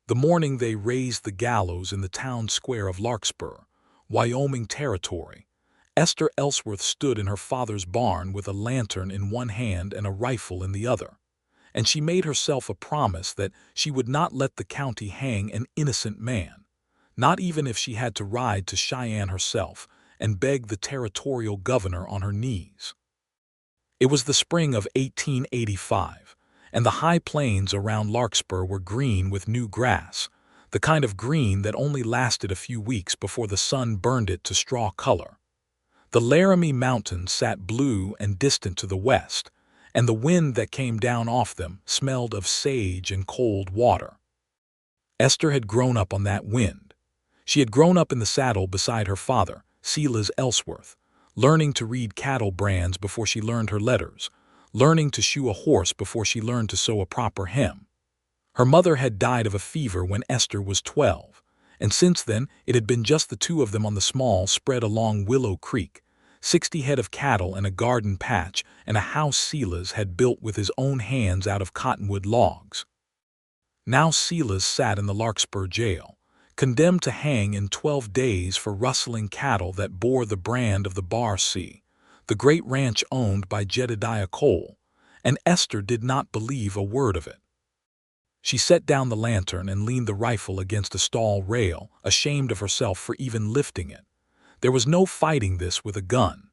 The morning they raised the gallows in the town square of Larkspur, Wyoming territory, Esther Ellsworth stood in her father's barn with a lantern in one hand and a rifle in the other, and she made herself a promise that she would not let the county hang an innocent man, not even if she had to ride to Cheyenne herself and beg the territorial governor on her knees. It was the spring of 1885, and the high plains around Larkspur were green with new grass, the kind of green that only lasted a few weeks before the sun burned it to straw color. The Laramie Mountains sat blue and distant to the west, and the wind that came down off them smelled of sage and cold water. Esther had grown up on that wind. She had grown up in the saddle beside her father, Silas Ellsworth, learning to read cattle brands before she learned her letters, learning to shoe a horse before she learned to sew a proper hem. Her mother had died of a fever when Esther was 12, and since then it had been just the two of them on the small spread along Willow Creek, 60 head of cattle and a garden patch and a house Silas had built with his own hands out of cottonwood logs. Now Silas sat in the Larkspur jail, condemned to hang in 12 days for rustling cattle that bore the brand of the Bar C, the great ranch owned by Jedediah Cole, and Esther did not believe a word of it. She set down the lantern and leaned the rifle against a stall rail, ashamed of herself for even lifting it. There was no fighting this with a gun.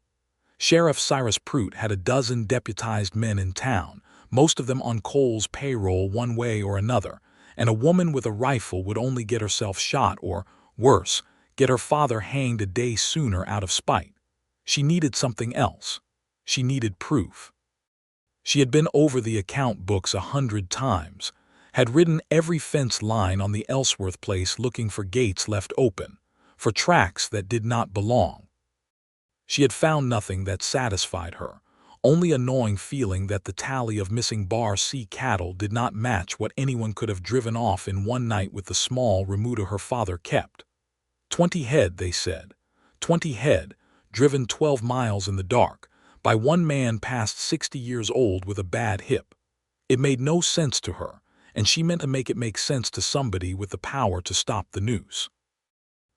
Sheriff Cyrus Pruitt had a dozen deputized men in town, most of them on Cole's payroll one way or another, and a woman with a rifle would only get herself shot or, worse, get her father hanged a day sooner out of spite. She needed something else. She needed proof. She had been over the account books 100 times, had ridden every fence line on the Ellsworth place looking for gates left open, for tracks that did not belong. She had found nothing that satisfied her, only a gnawing feeling that the tally of missing Bar C cattle did not match what anyone could have driven off in one night with the small remuda her father kept. 20 head, they said. 20 head, driven 12 miles in the dark, by one man past 60 years old with a bad hip. It made no sense to her, and she meant to make it make sense to somebody with the power to stop the noose.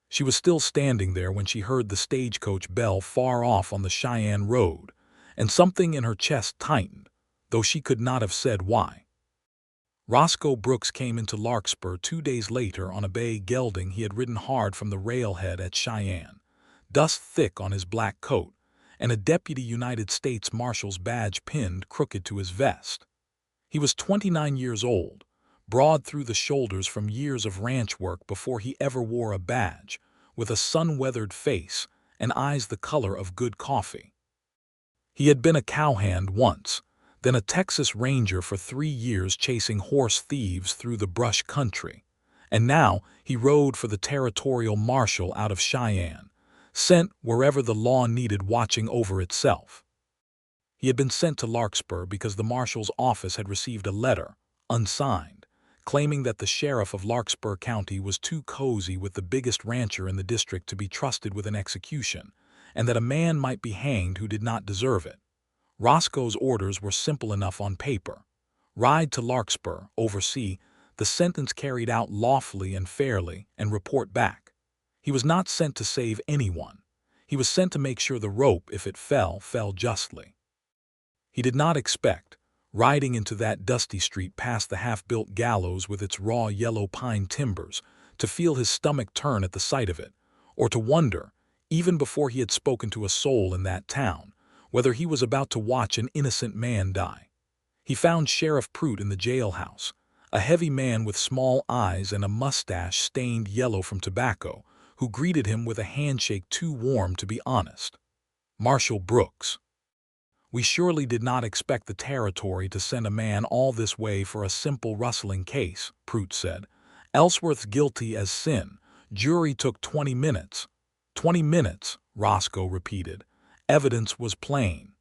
She was still standing there when she heard the stagecoach bell far off on the Cheyenne road, and something in her chest tightened, though she could not have said why. Roscoe Brooks came into Larkspur 2 days later on a bay gelding he had ridden hard from the railhead at Cheyenne, dust thick on his black coat, and a Deputy United States Marshal's badge pinned crooked to his vest. He was 29 years old, broad through the shoulders from years of ranch work before he ever wore a badge, with a sun-weathered face and eyes the color of good coffee. He had been a cowhand once, then a Texas Ranger for 3 years chasing horse thieves through the brush country, and now he rode for the territorial marshal out of Cheyenne, sent wherever the law needed watching over itself. He had been sent to Larkspur because the marshal's office had received a letter, unsigned, claiming that the sheriff of Larkspur County was too cozy with the biggest rancher in the district to be trusted with an execution, and that a man might be hanged who did not deserve it. Roscoe's orders were simple enough on paper. Ride to Larkspur, oversee the sentence carried out lawfully and fairly, and report back. He was not sent to save anyone. He was sent to make sure the rope, if it fell, fell justly. He did not expect, riding into that dusty street past the half-built gallows with its raw yellow pine timbers, to feel his stomach turn at the sight of it, or to wonder, even before he had spoken to a soul in that town, whether he was about to watch an innocent man die. He found Sheriff Pruitt in the jailhouse, a heavy man with small eyes and a mustache stained yellow from tobacco, who greeted him with a handshake too warm to be honest. Marshal Brooks. We surely did not expect the territory to send a man all this way for a simple rustling case, Pruitt said. Ellsworth's guilty as sin. Jury took 20 minutes. 20 minutes, Roscoe repeated. Evidence was plain.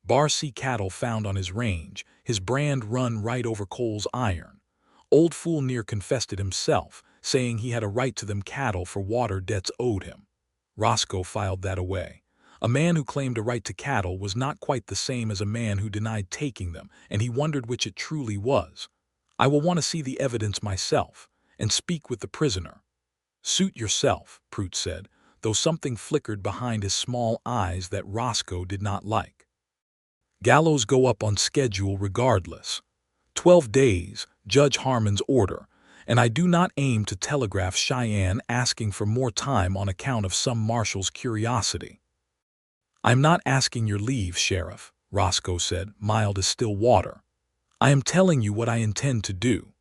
Bar C cattle found on his range, his brand run right over Cole's iron. Old fool near confessed it himself, saying he had a right to them cattle for water debts owed him. Roscoe filed that away. A man who claimed a right to cattle was not quite the same as a man who denied taking them, and he wondered which it truly was. I will want to see the evidence myself, and speak with the prisoner." "Suit yourself," Prout said, though something flickered behind his small eyes that Roscoe did not like. "Gallows go up on schedule regardless. 12 days, Judge Harmon's order, and I do not aim to telegraph Cheyenne asking for more time on account of some marshal's curiosity." "I'm not asking your leave, Sheriff," Roscoe said, mild as still water. "I am telling you what I intend to do."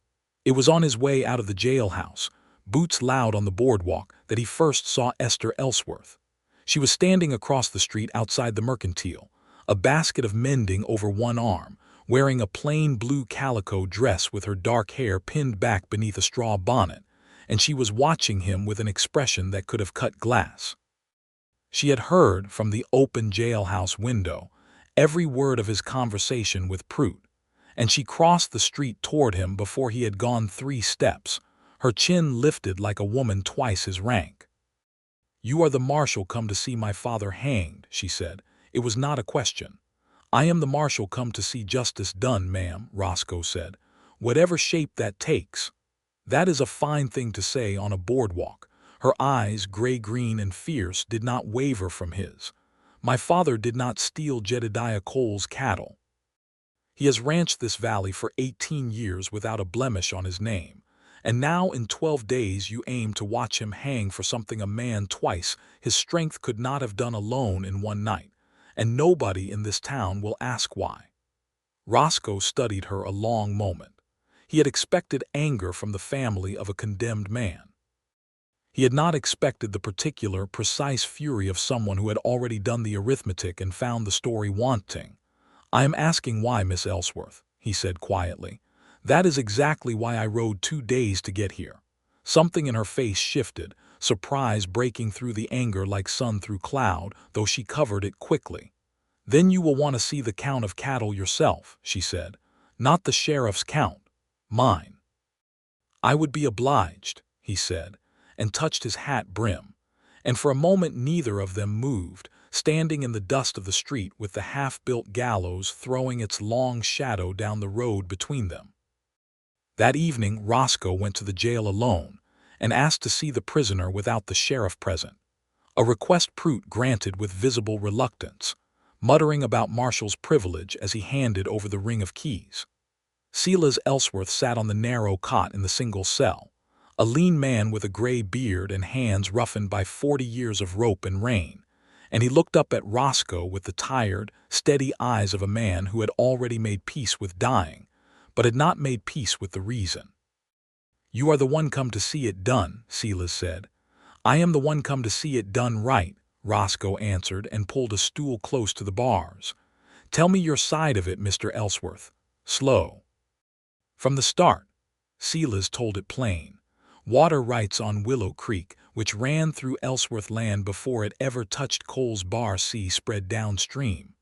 It was on his way out of the jailhouse, boots loud on the boardwalk, that he first saw Esther Ellsworth. She was standing across the street outside the Mercantile, a basket of mending over one arm, wearing a plain blue calico dress with her dark hair pinned back beneath a straw bonnet, and she was watching him with an expression that could have cut glass. She had heard, from the open jailhouse window, every word of his conversation with Prout, and she crossed the street toward him before he had gone 3 steps, her chin lifted like a woman twice his rank. "You are the marshal come to see my father hanged," she said. It was not a question. "I am the marshal come to see justice done, ma'am," Roscoe said, "whatever shape that takes." That is a fine thing to say on a boardwalk. Her eyes, gray-green and fierce, did not waver from his. "My father did not steal Jedediah Cole's cattle. He has ranched this valley for 18 years without a blemish on his name, and now in 12 days you aim to watch him hang for something a man twice his strength could not have done alone in one night, and nobody in this town will ask why." Roscoe studied her a long moment. He had expected anger from the family of a condemned man. He had not expected the particular, precise fury of someone who had already done the arithmetic and found the story wanting. "I am asking why, Miss Ellsworth," he said quietly. "That is exactly why I rode 2 days to get here." Something in her face shifted, surprise breaking through the anger like sun through cloud, though she covered it quickly. "Then you will want to see the count of cattle yourself," she said. "Not the sheriff's count. Mine." "I would be obliged," he said, and touched his hat brim, and for a moment neither of them moved, standing in the dust of the street with the half-built gallows throwing its long shadow down the road between them. That evening Roscoe went to the jail alone and asked to see the prisoner without the sheriff present, a request Prout granted with visible reluctance, muttering about Marshall's privilege as he handed over the ring of keys. Silas Ellsworth sat on the narrow cot in the single cell, a lean man with a gray beard and hands roughened by 40 years of rope and rain, and he looked up at Roscoe with the tired, steady eyes of a man who had already made peace with dying, but had not made peace with the reason. "You are the one come to see it done," Silas said. "I am the one come to see it done right," Roscoe answered and pulled a stool close to the bars. "Tell me your side of it, Mr. Ellsworth. Slow." "From the start." Silas told it plain. "Water rights on Willow Creek, which ran through Ellsworth land before it ever touched Cole's Bar C, spread downstream.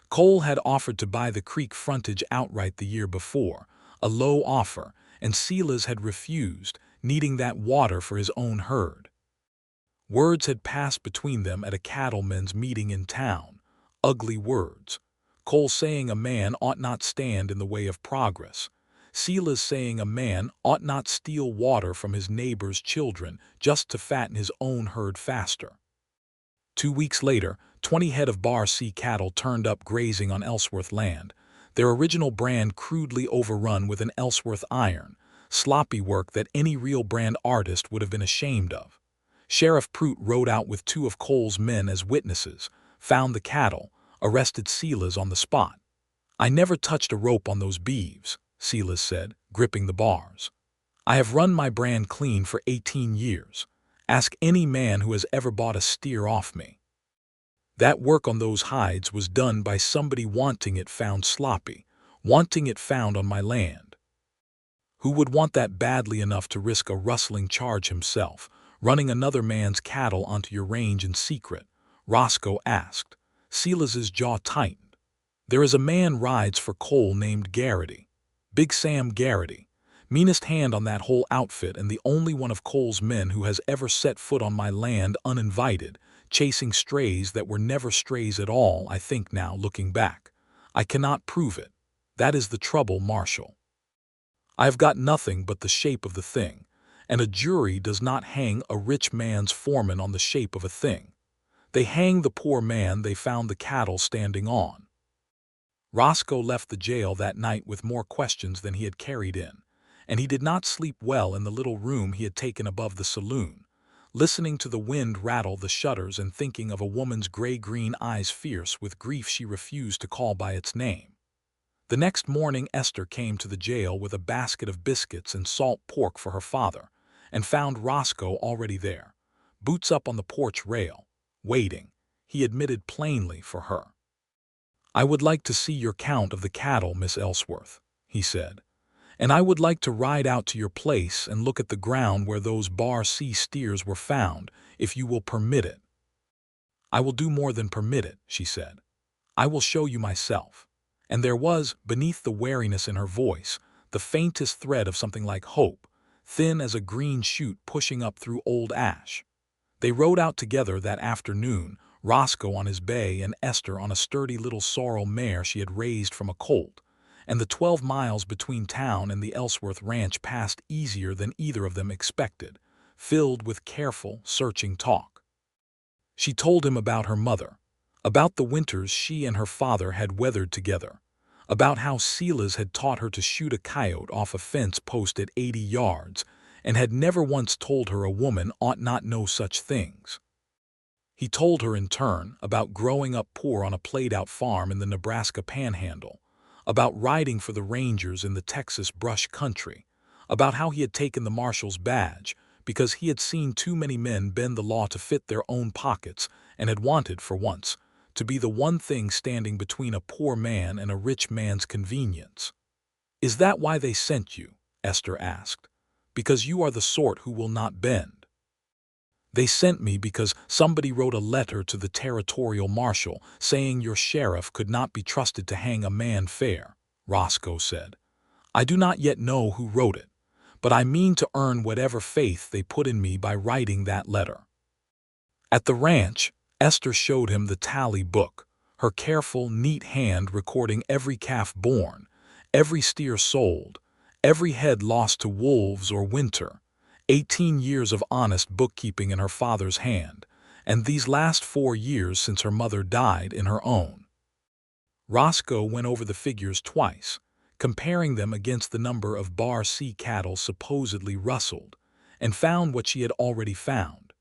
Cole had offered to buy the creek frontage outright the year before, a low offer, and Silas had refused, needing that water for his own herd. Words had passed between them at a cattlemen's meeting in town, ugly words. Cole saying a man ought not stand in the way of progress. Silas saying a man ought not steal water from his neighbor's children just to fatten his own herd faster. 2 weeks later, 20 head of Bar C cattle turned up grazing on Ellsworth land, their original brand crudely overrun with an Ellsworth iron, sloppy work that any real brand artist would have been ashamed of. Sheriff Prout rode out with 2 of Cole's men as witnesses, found the cattle, arrested Silas on the spot. "I never touched a rope on those beeves," Silas said, gripping the bars. "I have run my brand clean for 18 years. Ask any man who has ever bought a steer off me. That work on those hides was done by somebody wanting it found sloppy, wanting it found on my land. Who would want that badly enough to risk a rustling charge himself, running another man's cattle onto your range in secret?" Roscoe asked. Silas's jaw tightened. "There is a man rides for Cole named Garrity. Big Sam Garrity. Meanest hand on that whole outfit and the only one of Cole's men who has ever set foot on my land uninvited, chasing strays that were never strays at all, I think now, looking back. I cannot prove it. That is the trouble, Marshal. I have got nothing but the shape of the thing, and a jury does not hang a rich man's foreman on the shape of a thing. They hang the poor man they found the cattle standing on. Roscoe left the jail that night with more questions than he had carried in, and he did not sleep well in the little room he had taken above the saloon, listening to the wind rattle the shutters and thinking of a woman's gray-green eyes fierce with grief she refused to call by its name. The next morning Esther came to the jail with a basket of biscuits and salt pork for her father, and found Roscoe already there, boots up on the porch rail, waiting, he admitted plainly, for her. "I would like to see your count of the cattle, Miss Ellsworth," he said, "and I would like to ride out to your place and look at the ground where those Bar C steers were found, if you will permit it." "I will do more than permit it," she said. "I will show you myself." And there was, beneath the wariness in her voice, the faintest thread of something like hope, thin as a green shoot pushing up through old ash. They rode out together that afternoon, Roscoe on his bay and Esther on a sturdy little sorrel mare she had raised from a colt, and the 12 miles between town and the Ellsworth ranch passed easier than either of them expected, filled with careful, searching talk. She told him about her mother, about the winters she and her father had weathered together, about how Silas had taught her to shoot a coyote off a fence post at 80 yards, and had never once told her a woman ought not know such things. He told her in turn about growing up poor on a played-out farm in the Nebraska Panhandle, about riding for the Rangers in the Texas brush country, about how he had taken the marshal's badge because he had seen too many men bend the law to fit their own pockets and had wanted, for once, to be the one thing standing between a poor man and a rich man's convenience. "Is that why they sent you?" Esther asked. "Because you are the sort who will not bend?" "They sent me because somebody wrote a letter to the territorial marshal saying your sheriff could not be trusted to hang a man fair," Roscoe said. "I do not yet know who wrote it, but I mean to earn whatever faith they put in me by writing that letter." At the ranch, Esther showed him the tally book, her careful, neat hand recording every calf born, every steer sold, every head lost to wolves or winter, 18 years of honest bookkeeping in her father's hand, and these last 4 years since her mother died in her own. Roscoe went over the figures twice, comparing them against the number of Bar C cattle supposedly rustled, and found what she had already found.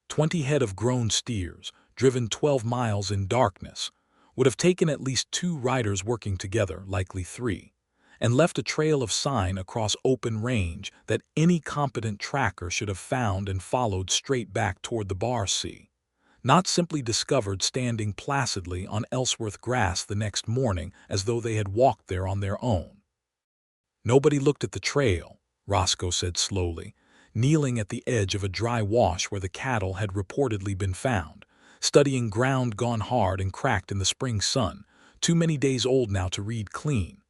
20 head of grown steers, driven 12 miles in darkness, would have taken at least 2 riders working together, likely 3, and left a trail of sign across open range that any competent tracker should have found and followed straight back toward the Bar C, not simply discovered standing placidly on Ellsworth grass the next morning as though they had walked there on their own. "Nobody looked at the trail," Roscoe said slowly, kneeling at the edge of a dry wash where the cattle had reportedly been found, studying ground gone hard and cracked in the spring sun, too many days old now to read clean.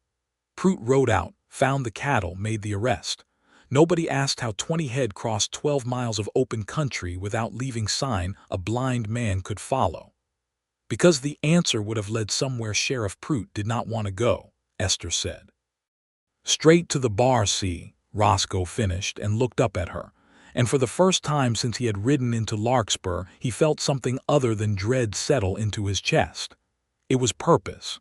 "Prout rode out, found the cattle, made the arrest. Nobody asked how 20 head crossed 12 miles of open country without leaving sign a blind man could follow. Because the answer would have led somewhere Sheriff Prout did not want to go," Esther said. "Straight to the Bar C," Roscoe finished and looked up at her, and for the first time since he had ridden into Larkspur he felt something other than dread settle into his chest. It was purpose.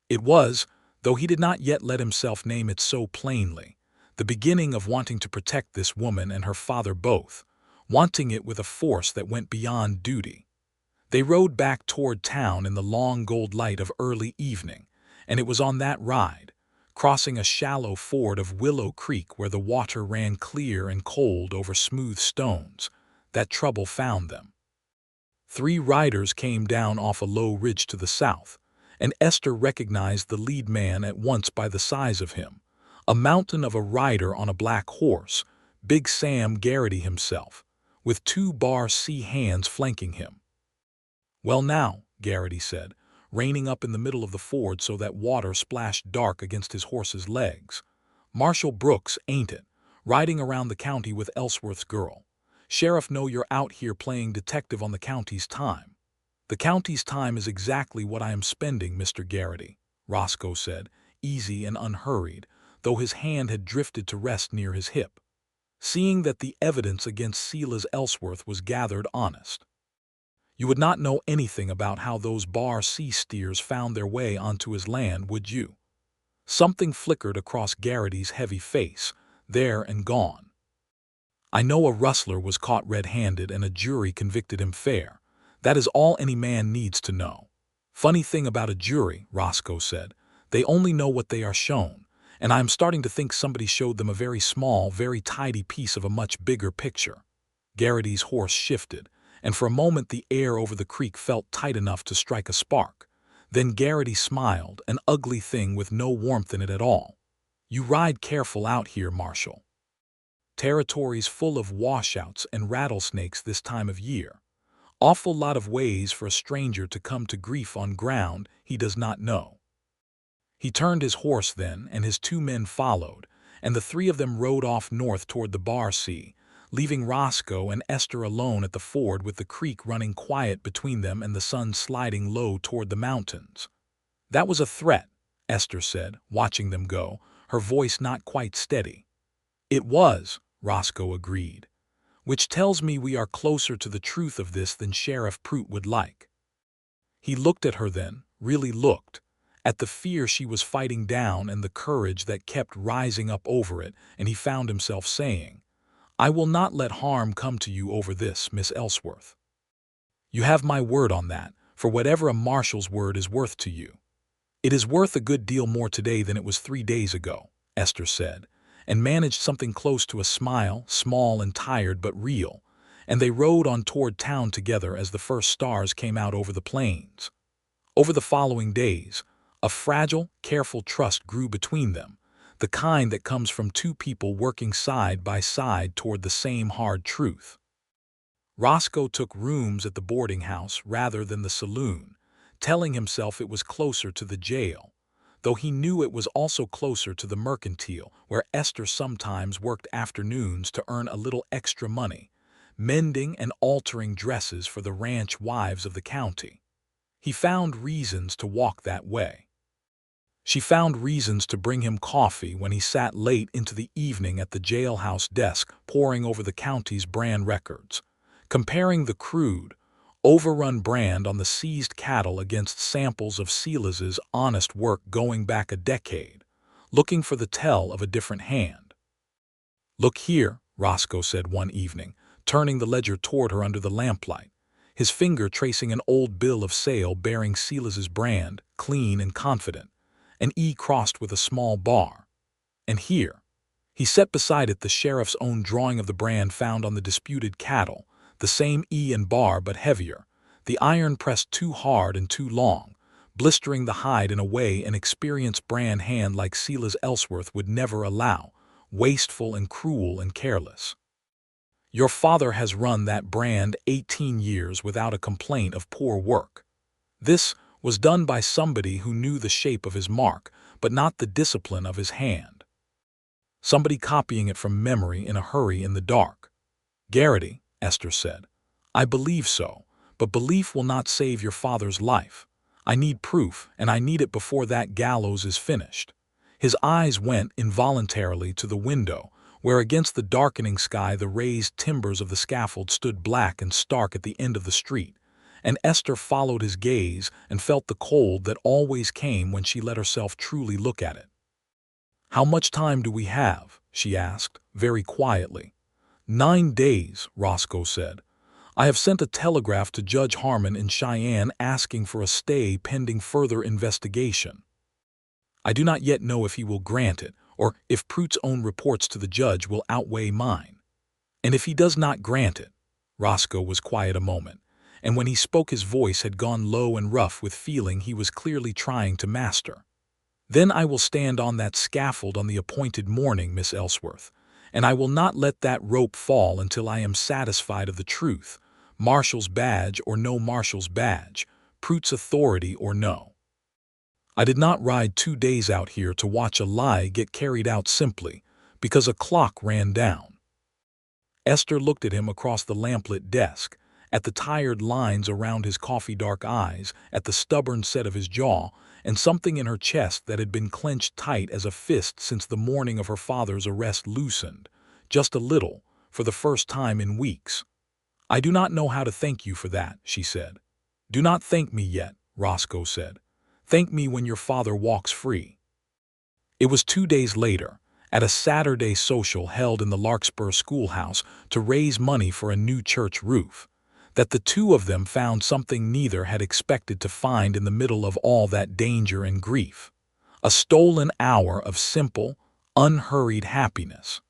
It was, though he did not yet let himself name it so plainly, the beginning of wanting to protect this woman and her father both, wanting it with a force that went beyond duty. They rode back toward town in the long gold light of early evening, and it was on that ride, crossing a shallow ford of Willow Creek where the water ran clear and cold over smooth stones, that trouble found them. 3 riders came down off a low ridge to the south, and Esther recognized the lead man at once by the size of him, a mountain of a rider on a black horse, Big Sam Garrity himself, with 2 Bar C hands flanking him. "Well now," Garrity said, reining up in the middle of the ford so that water splashed dark against his horse's legs. "Marshal Brooks, ain't it, riding around the county with Ellsworth's girl. Sheriff know you're out here playing detective on the county's time." "The county's time is exactly what I am spending, Mr. Garrity," Roscoe said, easy and unhurried, though his hand had drifted to rest near his hip. seeing that the evidence against Silas Ellsworth was gathered honest. You would not know anything about how those Bar sea steers found their way onto his land, would you? Something flickered across Garrity's heavy face, there and gone. I know a rustler was caught red-handed and a jury convicted him fair. That is all any man needs to know. Funny thing about a jury, Roscoe said, they only know what they are shown, and I am starting to think somebody showed them a very small, very tidy piece of a much bigger picture. Garrity's horse shifted, and for a moment the air over the creek felt tight enough to strike a spark. Then Garrity smiled, an ugly thing with no warmth in it at all. You ride careful out here, Marshal. Territory's full of washouts and rattlesnakes this time of year. Awful lot of ways for a stranger to come to grief on ground he does not know. He turned his horse then, and his 2 men followed, and the 3 of them rode off north toward the Bar Sea, leaving Roscoe and Esther alone at the ford with the creek running quiet between them and the sun sliding low toward the mountains. That was a threat, Esther said, watching them go, her voice not quite steady. It was, Roscoe agreed, which tells me we are closer to the truth of this than Sheriff Prout would like. He looked at her then, really looked, at the fear she was fighting down and the courage that kept rising up over it, and he found himself saying, I will not let harm come to you over this, Miss Ellsworth. You have my word on that, for whatever a marshal's word is worth to you. It is worth a good deal more today than it was 3 days ago, Esther said, and managed something close to a smile, small and tired but real, and they rode on toward town together as the first stars came out over the plains. Over the following days, a fragile, careful trust grew between them, the kind that comes from 2 people working side by side toward the same hard truth. Roscoe took rooms at the boarding house rather than the saloon, telling himself it was closer to the jail, though he knew it was also closer to the mercantile, where Esther sometimes worked afternoons to earn a little extra money, mending and altering dresses for the ranch wives of the county. He found reasons to walk that way. She found reasons to bring him coffee when he sat late into the evening at the jailhouse desk poring over the county's brand records, comparing the crude, overrun brand on the seized cattle against samples of Silas's honest work going back a decade, looking for the tell of a different hand. Look here, Roscoe said one evening, turning the ledger toward her under the lamplight, his finger tracing an old bill of sale bearing Silas's brand, clean and confident, an E crossed with a small bar. And here, he set beside it the sheriff's own drawing of the brand found on the disputed cattle, the same E and bar but heavier, the iron pressed too hard and too long, blistering the hide in a way an experienced brand hand like Silas Ellsworth would never allow, wasteful and cruel and careless. Your father has run that brand 18 years without a complaint of poor work. This was done by somebody who knew the shape of his mark, but not the discipline of his hand. Somebody copying it from memory in a hurry in the dark. Garrity, Esther said, I believe so, but belief will not save your father's life. I need proof, and I need it before that gallows is finished. His eyes went involuntarily to the window, where against the darkening sky the raised timbers of the scaffold stood black and stark at the end of the street, and Esther followed his gaze and felt the cold that always came when she let herself truly look at it. How much time do we have? She asked, very quietly. 9 days, Roscoe said. I have sent a telegraph to Judge Harmon in Cheyenne asking for a stay pending further investigation. I do not yet know if he will grant it, or if Prout's own reports to the judge will outweigh mine. And if he does not grant it, Roscoe was quiet a moment, and when he spoke his voice had gone low and rough with feeling he was clearly trying to master. Then I will stand on that scaffold on the appointed morning, Miss Ellsworth, and I will not let that rope fall until I am satisfied of the truth, Marshal's badge or no Marshal's badge, Prout's authority or no. I did not ride 2 days out here to watch a lie get carried out simply because a clock ran down. Esther looked at him across the lamplit desk, at the tired lines around his coffee-dark eyes, at the stubborn set of his jaw, and something in her chest that had been clenched tight as a fist since the morning of her father's arrest loosened, just a little, for the first time in weeks. "I do not know how to thank you for that," she said. "Do not thank me yet," Roscoe said. "Thank me when your father walks free." It was 2 days later, at a Saturday social held in the Larkspur schoolhouse to raise money for a new church roof, that the two of them found something neither had expected to find in the middle of all that danger and grief: a stolen hour of simple, unhurried happiness.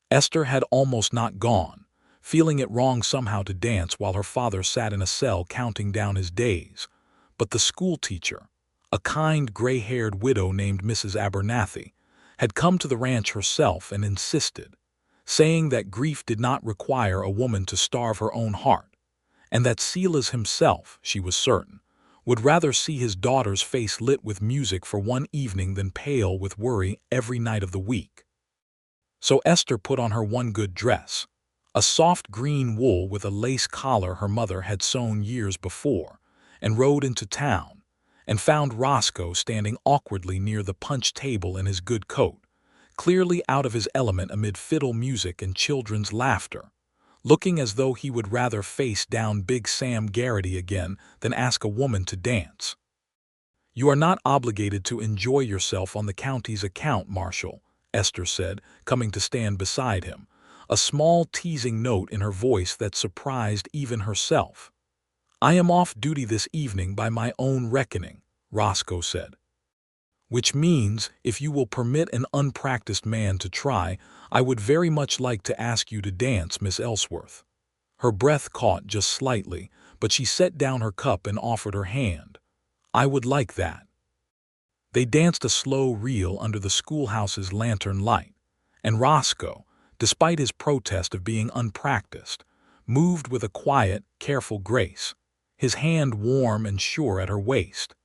Esther had almost not gone, feeling it wrong somehow to dance while her father sat in a cell counting down his days, but the schoolteacher, a kind gray-haired widow named Mrs. Abernathy, had come to the ranch herself and insisted, saying that grief did not require a woman to starve her own heart, and that Silas himself, she was certain, would rather see his daughter's face lit with music for one evening than pale with worry every night of the week. So Esther put on her one good dress, a soft green wool with a lace collar her mother had sewn years before, and rode into town, and found Roscoe standing awkwardly near the punch table in his good coat, clearly out of his element amid fiddle music and children's laughter, looking as though he would rather face down Big Sam Garrity again than ask a woman to dance. "You are not obligated to enjoy yourself on the county's account, Marshal," Esther said, coming to stand beside him, a small teasing note in her voice that surprised even herself. "I am off duty this evening by my own reckoning," Roscoe said. "Which means, if you will permit an unpracticed man to try, I would very much like to ask you to dance, Miss Ellsworth." Her breath caught just slightly, but she set down her cup and offered her hand. "I would like that." They danced a slow reel under the schoolhouse's lantern light, and Roscoe, despite his protest of being unpracticed, moved with a quiet, careful grace, his hand warm and sure at her waist.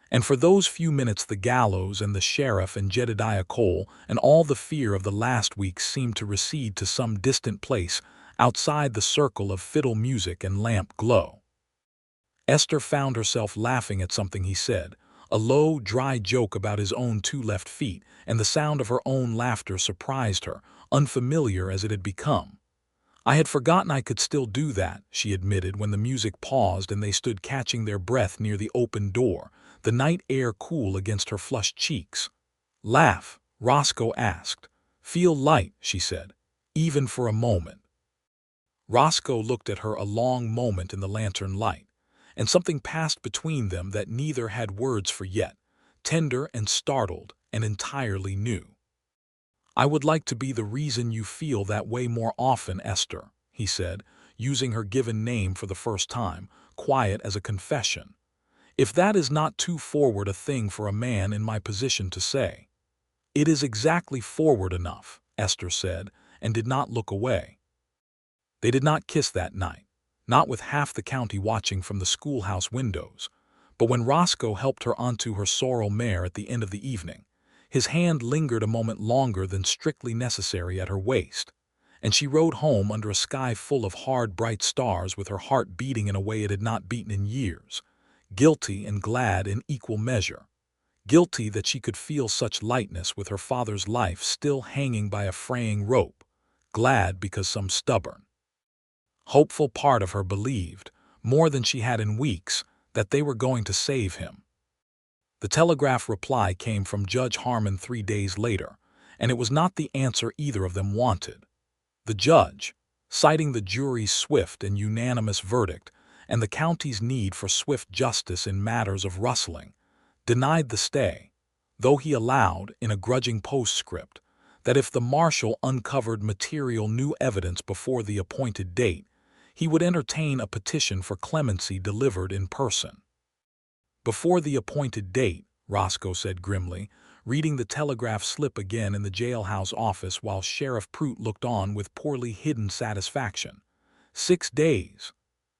And for those few minutes the gallows and the sheriff and Jedediah Cole and all the fear of the last week seemed to recede to some distant place outside the circle of fiddle music and lamp glow. Esther found herself laughing at something he said, a low, dry joke about his own 2 left feet, and the sound of her own laughter surprised her, unfamiliar as it had become. "I had forgotten I could still do that," she admitted when the music paused and they stood catching their breath near the open door, the night air cool against her flushed cheeks. "Laugh?" Roscoe asked. "Feel light," she said, "even for a moment." Roscoe looked at her a long moment in the lantern light, and something passed between them that neither had words for yet, tender and startled and entirely new. "I would like to be the reason you feel that way more often, Esther," he said, using her given name for the first time, quiet as a confession. "If that is not too forward a thing for a man in my position to say." "It is exactly forward enough," Esther said, and did not look away. They did not kiss that night, not with half the county watching from the schoolhouse windows, but when Roscoe helped her onto her sorrel mare at the end of the evening, his hand lingered a moment longer than strictly necessary at her waist, and she rode home under a sky full of hard, bright stars with her heart beating in a way it had not beaten in years, guilty and glad in equal measure, guilty that she could feel such lightness with her father's life still hanging by a fraying rope, glad because some stubborn, hopeful part of her believed, more than she had in weeks, that they were going to save him. The telegraph reply came from Judge Harmon 3 days later, and it was not the answer either of them wanted. The judge, citing the jury's swift and unanimous verdict and the county's need for swift justice in matters of rustling, denied the stay, though he allowed, in a grudging postscript, that if the marshal uncovered material new evidence before the appointed date, he would entertain a petition for clemency delivered in person. "Before the appointed date," Roscoe said grimly, reading the telegraph slip again in the jailhouse office while Sheriff Prout looked on with poorly hidden satisfaction. 6 days.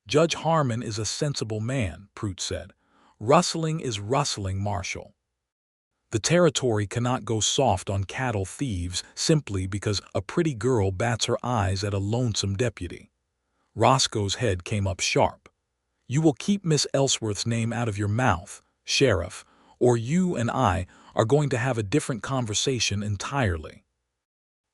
"Judge Harmon is a sensible man," Prout said. "Rustling is rustling, Marshal. The territory cannot go soft on cattle thieves simply because a pretty girl bats her eyes at a lonesome deputy." Roscoe's head came up sharp. "You will keep Miss Ellsworth's name out of your mouth, Sheriff, or you and I are going to have a different conversation entirely."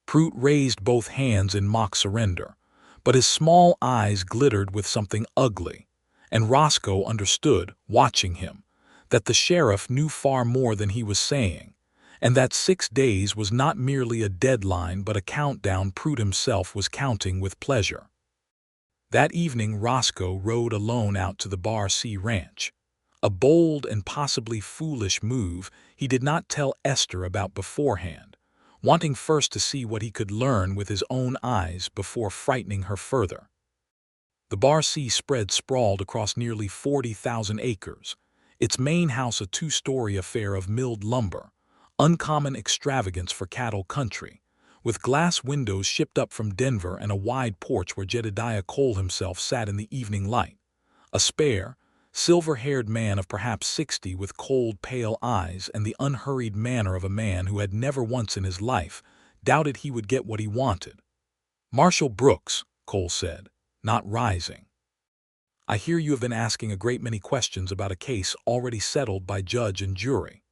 Prout raised both hands in mock surrender, but his small eyes glittered with something ugly, and Roscoe understood, watching him, that the sheriff knew far more than he was saying, and that 6 days was not merely a deadline but a countdown Prout himself was counting with pleasure. That evening Roscoe rode alone out to the Bar C ranch, a bold and possibly foolish move he did not tell Esther about beforehand, wanting first to see what he could learn with his own eyes before frightening her further. The Bar C spread sprawled across nearly 40,000 acres, its main house a 2-story affair of milled lumber, uncommon extravagance for cattle country, with glass windows shipped up from Denver and a wide porch where Jedediah Cole himself sat in the evening light, a spare, silver-haired man of perhaps 60 with cold, pale eyes and the unhurried manner of a man who had never once in his life doubted he would get what he wanted. "Marshal Brooks," Cole said, not rising. "I hear you have been asking a great many questions about a case already settled by judge and jury."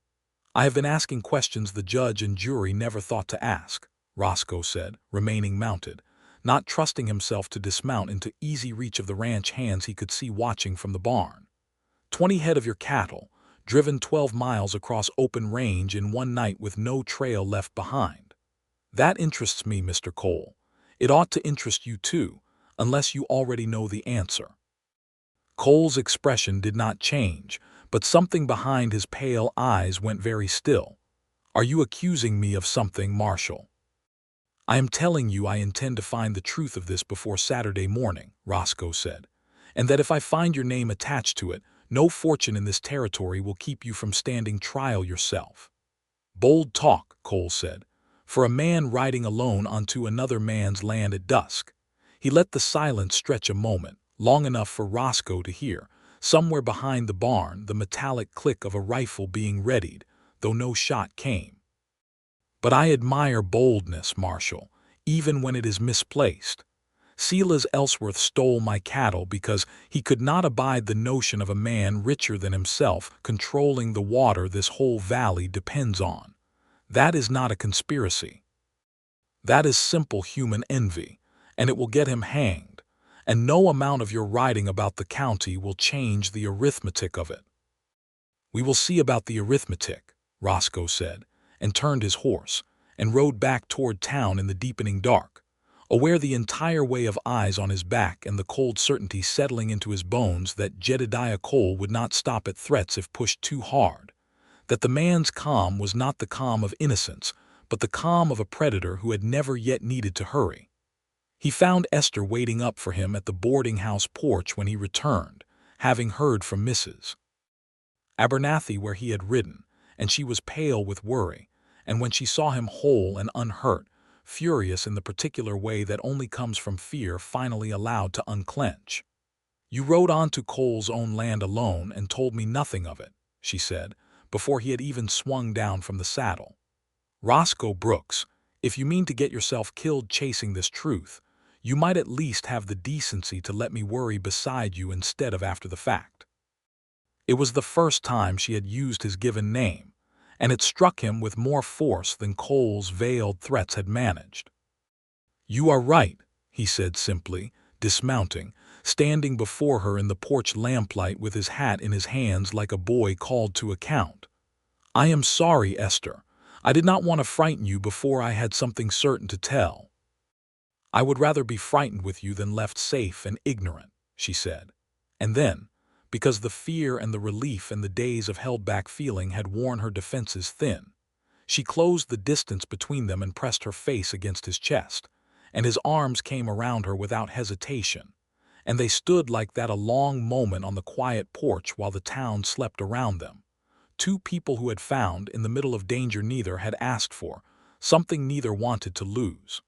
"I have been asking questions the judge and jury never thought to ask," Roscoe said, remaining mounted, not trusting himself to dismount into easy reach of the ranch hands he could see watching from the barn. 20 head of your cattle, driven 12 miles across open range in one night with no trail left behind. That interests me, Mr. Cole. It ought to interest you too, unless you already know the answer." Cole's expression did not change, but something behind his pale eyes went very still. "Are you accusing me of something, Marshal?" "I am telling you I intend to find the truth of this before Saturday morning," Roscoe said, "and that if I find your name attached to it, no fortune in this territory will keep you from standing trial yourself." "Bold talk," Cole said, "for a man riding alone onto another man's land at dusk." He let the silence stretch a moment, long enough for Roscoe to hear, somewhere behind the barn, the metallic click of a rifle being readied, though no shot came. "But I admire boldness, Marshal, even when it is misplaced. Silas Ellsworth stole my cattle because he could not abide the notion of a man richer than himself controlling the water this whole valley depends on. That is not a conspiracy. That is simple human envy, and it will get him hanged, and no amount of your writing about the county will change the arithmetic of it." "We will see about the arithmetic," Roscoe said, and turned his horse, and rode back toward town in the deepening dark, aware the entire way of eyes on his back and the cold certainty settling into his bones that Jedediah Cole would not stop at threats if pushed too hard, that the man's calm was not the calm of innocence, but the calm of a predator who had never yet needed to hurry. He found Esther waiting up for him at the boarding-house porch when he returned, having heard from Mrs. Abernathy where he had ridden, and she was pale with worry, and when she saw him whole and unhurt, furious in the particular way that only comes from fear finally allowed to unclench. "You rode on to Cole's own land alone and told me nothing of it," she said, before he had even swung down from the saddle. "Roscoe Brooks, if you mean to get yourself killed chasing this truth, you might at least have the decency to let me worry beside you instead of after the fact." It was the first time she had used his given name, and it struck him with more force than Cole's veiled threats had managed. "You are right," he said simply, dismounting, standing before her in the porch lamplight with his hat in his hands like a boy called to account. "I am sorry, Esther. I did not want to frighten you before I had something certain to tell." "I would rather be frightened with you than left safe and ignorant," she said. And then, because the fear and the relief and the days of held-back feeling had worn her defenses thin, she closed the distance between them and pressed her face against his chest, and his arms came around her without hesitation, and they stood like that a long moment on the quiet porch while the town slept around them. Two people who had found, in the middle of danger neither had asked for, something neither wanted to lose.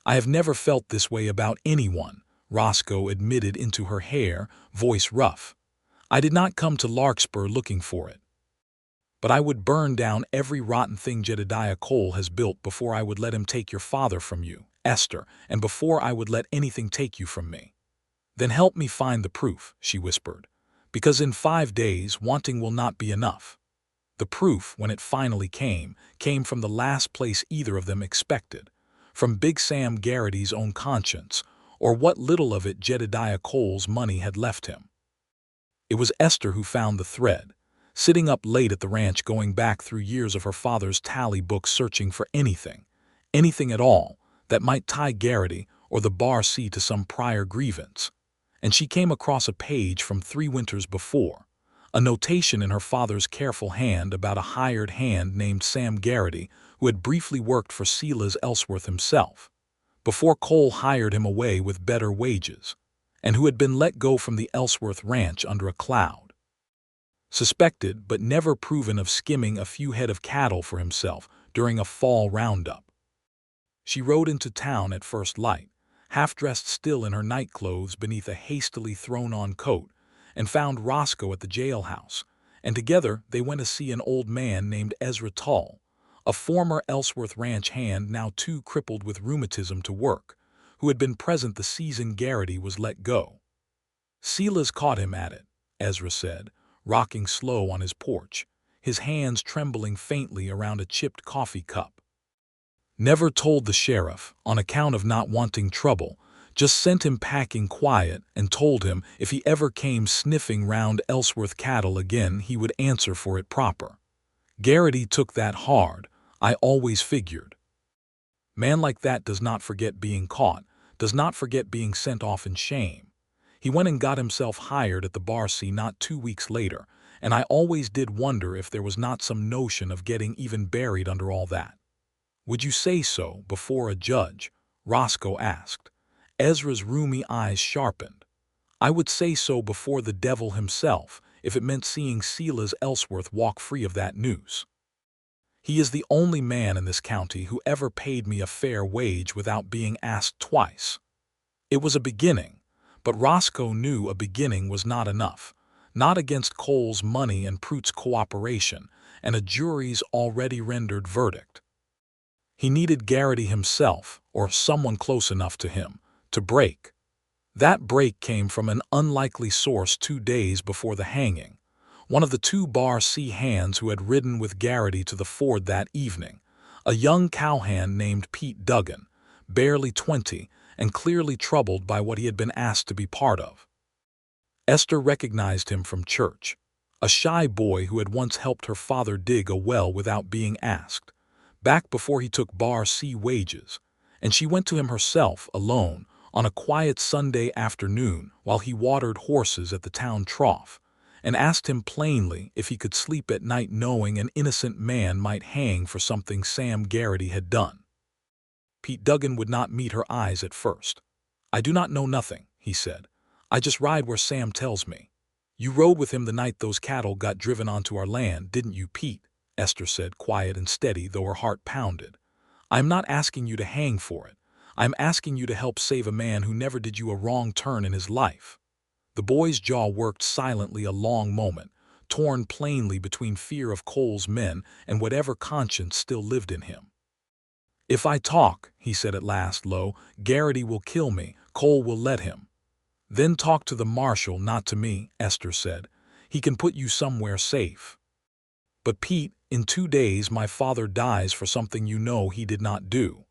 "I have never felt this way about anyone," Roscoe admitted into her hair, voice rough. "I did not come to Larkspur looking for it. But I would burn down every rotten thing Jedediah Cole has built before I would let him take your father from you, Esther, and before I would let anything take you from me." "Then help me find the proof," she whispered, "because in 5 days wanting will not be enough." The proof, when it finally came from the last place either of them expected, from Big Sam Garrity's own conscience, or what little of it Jedediah Cole's money had left him. It was Esther who found the thread, sitting up late at the ranch going back through years of her father's tally book searching for anything at all, that might tie Garrity or the Bar C to some prior grievance. And she came across a page from 3 winters before, a notation in her father's careful hand about a hired hand named Sam Garrity who had briefly worked for Silas Ellsworth himself, before Cole hired him away with better wages, and who had been let go from the Ellsworth ranch under a cloud. Suspected but never proven of skimming a few head of cattle for himself during a fall roundup. She rode into town at first light, half-dressed still in her nightclothes beneath a hastily thrown-on coat, and found Roscoe at the jailhouse, and together they went to see an old man named Ezra Tull, a former Ellsworth ranch hand now too crippled with rheumatism to work, who had been present the season Garrity was let go. Silas caught him at it, Ezra said, rocking slow on his porch, his hands trembling faintly around a chipped coffee cup. Never told the sheriff, on account of not wanting trouble, just sent him packing quiet and told him if he ever came sniffing round Ellsworth cattle again he would answer for it proper. Garrity took that hard, I always figured. Man like that does not forget being caught, does not forget being sent off in shame. He went and got himself hired at the Bar C not 2 weeks later, and I always did wonder if there was not some notion of getting even buried under all that. Would you say so before a judge? Roscoe asked. Ezra's rheumy eyes sharpened. I would say so before the devil himself, if it meant seeing Silas Ellsworth walk free of that noose. He is the only man in this county who ever paid me a fair wage without being asked twice. It was a beginning, but Roscoe knew a beginning was not enough, not against Cole's money and Pruitt's cooperation, and a jury's already rendered verdict. He needed Garrity himself, or someone close enough to him, to break. That break came from an unlikely source 2 days before the hanging, one of the 2 Bar C hands who had ridden with Garrity to the ford that evening, a young cowhand named Pete Duggan, barely 20 and clearly troubled by what he had been asked to be part of. Esther recognized him from church, a shy boy who had once helped her father dig a well without being asked, back before he took Bar C wages, and she went to him herself, alone, on a quiet Sunday afternoon while he watered horses at the town trough, and asked him plainly if he could sleep at night knowing an innocent man might hang for something Sam Garrity had done. Pete Duggan would not meet her eyes at first. I do not know nothing, he said. I just ride where Sam tells me. You rode with him the night those cattle got driven onto our land, didn't you, Pete? Esther said, quiet and steady, though her heart pounded. I'm not asking you to hang for it. I'm asking you to help save a man who never did you a wrong turn in his life. The boy's jaw worked silently a long moment, torn plainly between fear of Cole's men and whatever conscience still lived in him. If I talk, he said at last low, Garrity will kill me, Cole will let him. Then talk to the marshal, not to me, Esther said. He can put you somewhere safe. But Pete, in 2 days my father dies for something you know he did not do.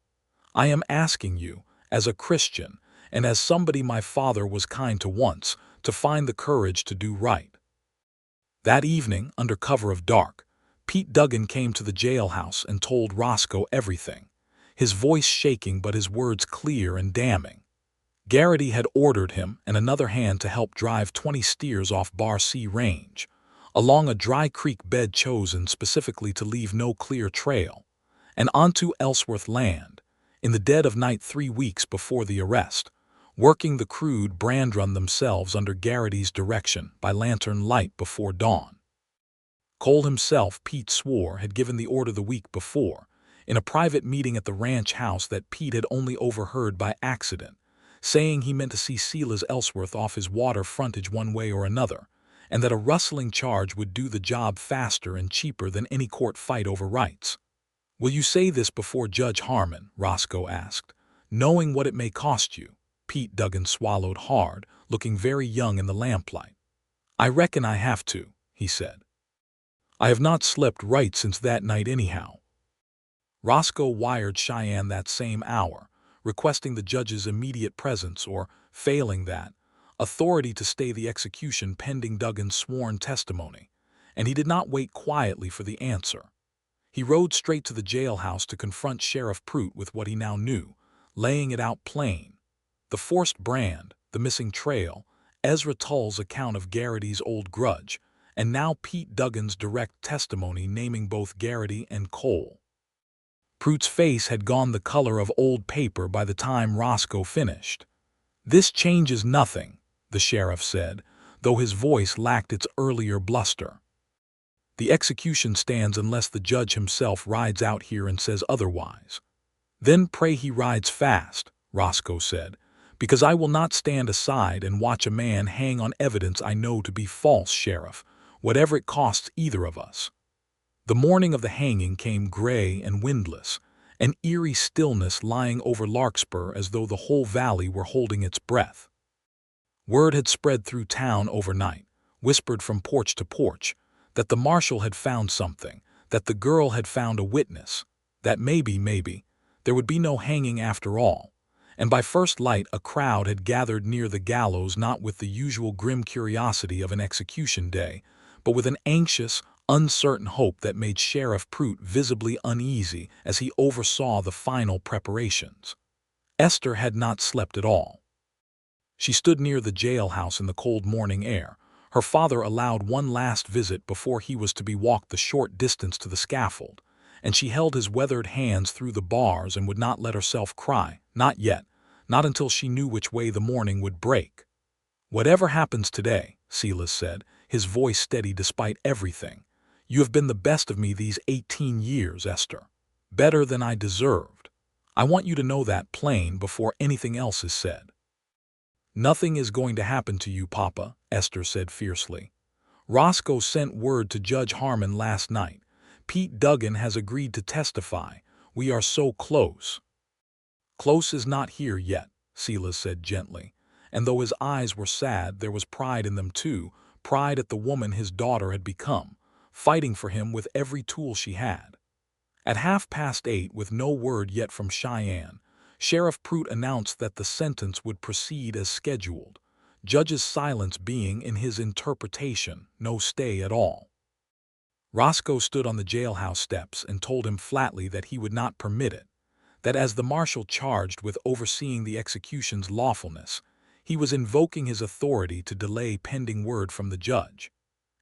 I am asking you, as a Christian, and as somebody my father was kind to once, to find the courage to do right. That evening, under cover of dark, Pete Duggan came to the jailhouse and told Roscoe everything, his voice shaking but his words clear and damning. Garrity had ordered him and another hand to help drive 20 steers off Bar C range, along a dry creek bed chosen specifically to leave no clear trail, and onto Ellsworth land, in the dead of night 3 weeks before the arrest, working the crude brand run themselves under Garrity's direction by lantern light before dawn. Cole himself, Pete swore, had given the order the week before, in a private meeting at the ranch house that Pete had only overheard by accident, saying he meant to see Silas Ellsworth off his water frontage one way or another, and that a rustling charge would do the job faster and cheaper than any court fight over rights. Will you say this before Judge Harmon? Roscoe asked. Knowing what it may cost you. Pete Duggan swallowed hard, looking very young in the lamplight. I reckon I have to, he said. I have not slept right since that night anyhow. Roscoe wired Cheyenne that same hour, requesting the judge's immediate presence or, failing that, authority to stay the execution pending Duggan's sworn testimony, and he did not wait quietly for the answer. He rode straight to the jailhouse to confront Sheriff Prout with what he now knew, laying it out plain. The forced brand, the missing trail, Ezra Tull's account of Garrity's old grudge, and now Pete Duggan's direct testimony naming both Garrity and Cole. Prout's face had gone the color of old paper by the time Roscoe finished. "This changes nothing," the sheriff said, though his voice lacked its earlier bluster. "The execution stands unless the judge himself rides out here and says otherwise." "Then pray he rides fast," Roscoe said, "because I will not stand aside and watch a man hang on evidence I know to be false, Sheriff, whatever it costs either of us." The morning of the hanging came gray and windless, an eerie stillness lying over Larkspur as though the whole valley were holding its breath. Word had spread through town overnight, whispered from porch to porch, that the marshal had found something, that the girl had found a witness, that maybe, there would be no hanging after all, and by first light a crowd had gathered near the gallows not with the usual grim curiosity of an execution day, but with an anxious, uncertain hope that made Sheriff Prout visibly uneasy as he oversaw the final preparations. Esther had not slept at all. She stood near the jailhouse in the cold morning air. Her father allowed one last visit before he was to be walked the short distance to the scaffold, and she held his weathered hands through the bars and would not let herself cry, not yet, not until she knew which way the morning would break. "Whatever happens today," Silas said, his voice steady despite everything, "you have been the best of me these 18 years, Esther. Better than I deserved. I want you to know that plain before anything else is said." "Nothing is going to happen to you, Papa," Esther said fiercely. "Roscoe sent word to Judge Harmon last night. Pete Duggan has agreed to testify. We are so close." "Close is not here yet," Silas said gently, and though his eyes were sad, there was pride in them too, pride at the woman his daughter had become, fighting for him with every tool she had. At 8:30, with no word yet from Cheyenne, Sheriff Prout announced that the sentence would proceed as scheduled, Judge's silence being, in his interpretation, no stay at all. Roscoe stood on the jailhouse steps and told him flatly that he would not permit it, that as the marshal charged with overseeing the execution's lawfulness, he was invoking his authority to delay pending word from the judge.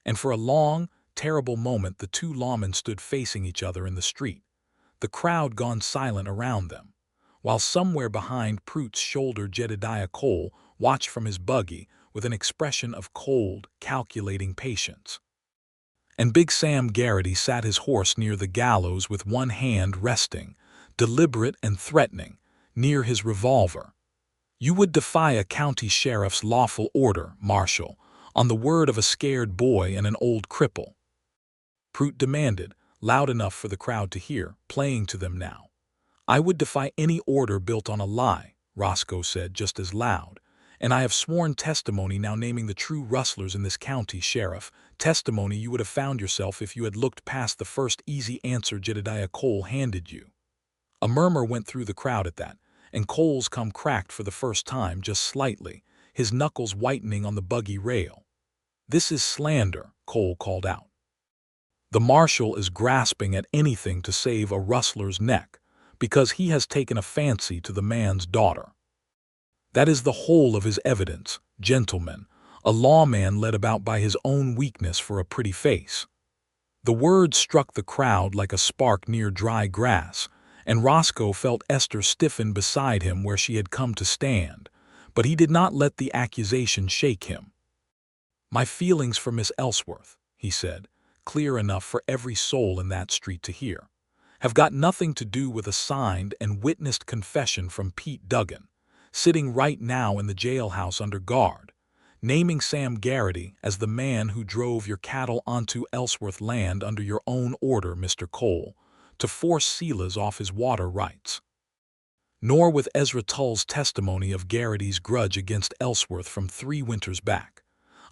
And for a long, terrible moment the two lawmen stood facing each other in the street, the crowd gone silent around them, while somewhere behind Prout's shoulder Jedediah Cole watched from his buggy with an expression of cold, calculating patience. And Big Sam Garrity sat his horse near the gallows with one hand resting, deliberate and threatening, near his revolver. "You would defy a county sheriff's lawful order, Marshal, on the word of a scared boy and an old cripple?" Prout demanded, loud enough for the crowd to hear, playing to them now. "I would defy any order built on a lie," Roscoe said just as loud, "and I have sworn testimony now naming the true rustlers in this county, Sheriff, testimony you would have found yourself if you had looked past the first easy answer Jedediah Cole handed you." A murmur went through the crowd at that, and Cole's come cracked for the first time just slightly, his knuckles whitening on the buggy rail. "This is slander," Cole called out. "The marshal is grasping at anything to save a rustler's neck, because he has taken a fancy to the man's daughter. That is the whole of his evidence, gentlemen, a lawman led about by his own weakness for a pretty face." The words struck the crowd like a spark near dry grass, and Roscoe felt Esther stiffen beside him where she had come to stand, but he did not let the accusation shake him. "My feelings for Miss Ellsworth," he said, clear enough for every soul in that street to hear, "have got nothing to do with a signed and witnessed confession from Pete Duggan, sitting right now in the jailhouse under guard, naming Sam Garrity as the man who drove your cattle onto Ellsworth land under your own order, Mr. Cole, to force Silas off his water rights. Nor with Ezra Tull's testimony of Garrity's grudge against Ellsworth from 3 winters back.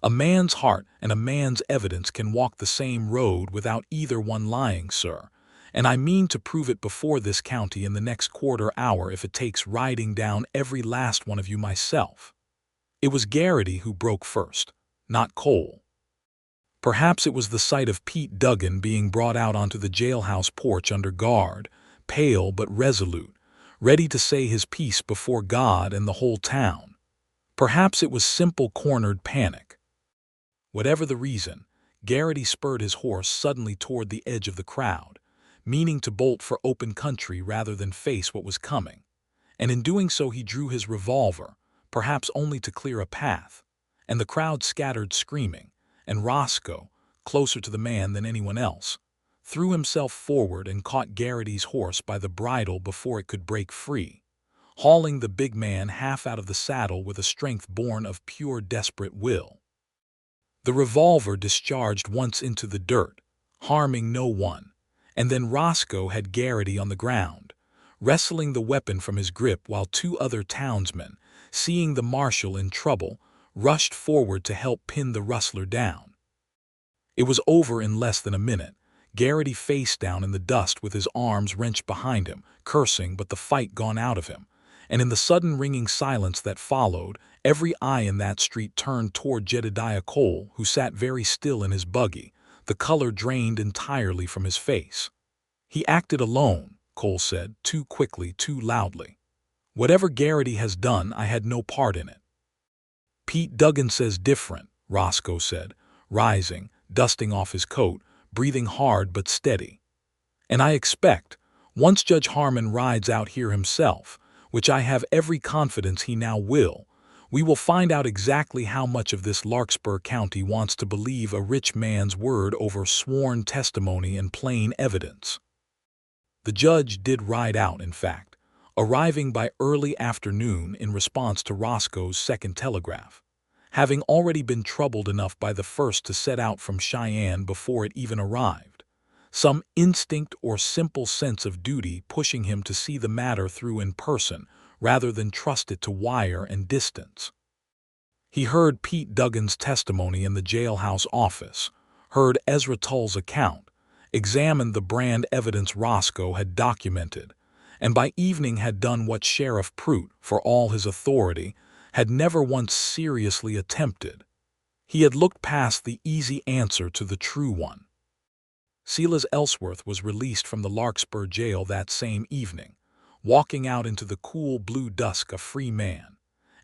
A man's heart and a man's evidence can walk the same road without either one lying, sir, and I mean to prove it before this county in the next quarter-hour if it takes riding down every last one of you myself." It was Garrity who broke first, not Cole. Perhaps it was the sight of Pete Duggan being brought out onto the jailhouse porch under guard, pale but resolute, ready to say his piece before God and the whole town. Perhaps it was simple cornered panic. Whatever the reason, Garrity spurred his horse suddenly toward the edge of the crowd, meaning to bolt for open country rather than face what was coming, and in doing so he drew his revolver, perhaps only to clear a path, and the crowd scattered screaming, and Roscoe, closer to the man than anyone else, threw himself forward and caught Garrity's horse by the bridle before it could break free, hauling the big man half out of the saddle with a strength born of pure desperate will. The revolver discharged once into the dirt, harming no one, and then Roscoe had Garrity on the ground, wrestling the weapon from his grip while two other townsmen, seeing the marshal in trouble, rushed forward to help pin the rustler down. It was over in less than a minute, Garrity face down in the dust with his arms wrenched behind him, cursing but the fight gone out of him, and in the sudden ringing silence that followed, every eye in that street turned toward Jedediah Cole, who sat very still in his buggy, the color drained entirely from his face. "He acted alone," Cole said, too quickly, too loudly. "Whatever Garrity has done, I had no part in it." "Pete Duggan says different," Roscoe said, rising, dusting off his coat, breathing hard but steady. "And I expect, once Judge Harmon rides out here himself, which I have every confidence he now will, we will find out exactly how much of this Larkspur County wants to believe a rich man's word over sworn testimony and plain evidence." The judge did ride out, in fact, arriving by early afternoon in response to Roscoe's second telegraph, having already been troubled enough by the first to set out from Cheyenne before it even arrived, some instinct or simple sense of duty pushing him to see the matter through in person rather than trust it to wire and distance. He heard Pete Duggan's testimony in the jailhouse office, heard Ezra Tull's account, examined the brand evidence Roscoe had documented, and by evening had done what Sheriff Pruitt, for all his authority, had never once seriously attempted. He had looked past the easy answer to the true one. Silas Ellsworth was released from the Larkspur jail that same evening, walking out into the cool blue dusk a free man,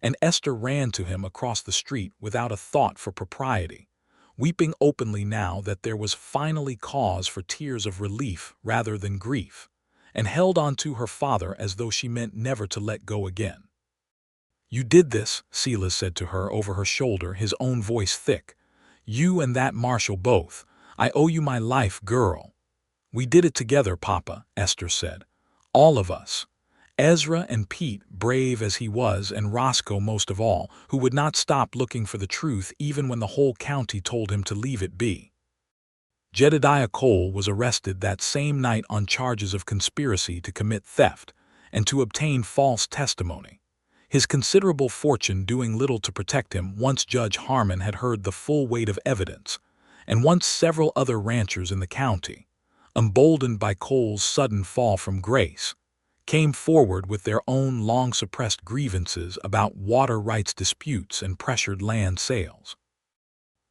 and Esther ran to him across the street without a thought for propriety, weeping openly now that there was finally cause for tears of relief rather than grief, and held on to her father as though she meant never to let go again. "You did this," Silas said to her over her shoulder, his own voice thick. "You and that marshal both. I owe you my life, girl." "We did it together, Papa," Esther said. "All of us. Ezra and Pete, brave as he was, and Roscoe most of all, who would not stop looking for the truth even when the whole county told him to leave it be." Jedediah Cole was arrested that same night on charges of conspiracy to commit theft and to obtain false testimony, his considerable fortune doing little to protect him once Judge Harmon had heard the full weight of evidence, and once several other ranchers in the county, emboldened by Cole's sudden fall from grace, came forward with their own long-suppressed grievances about water rights disputes and pressured land sales.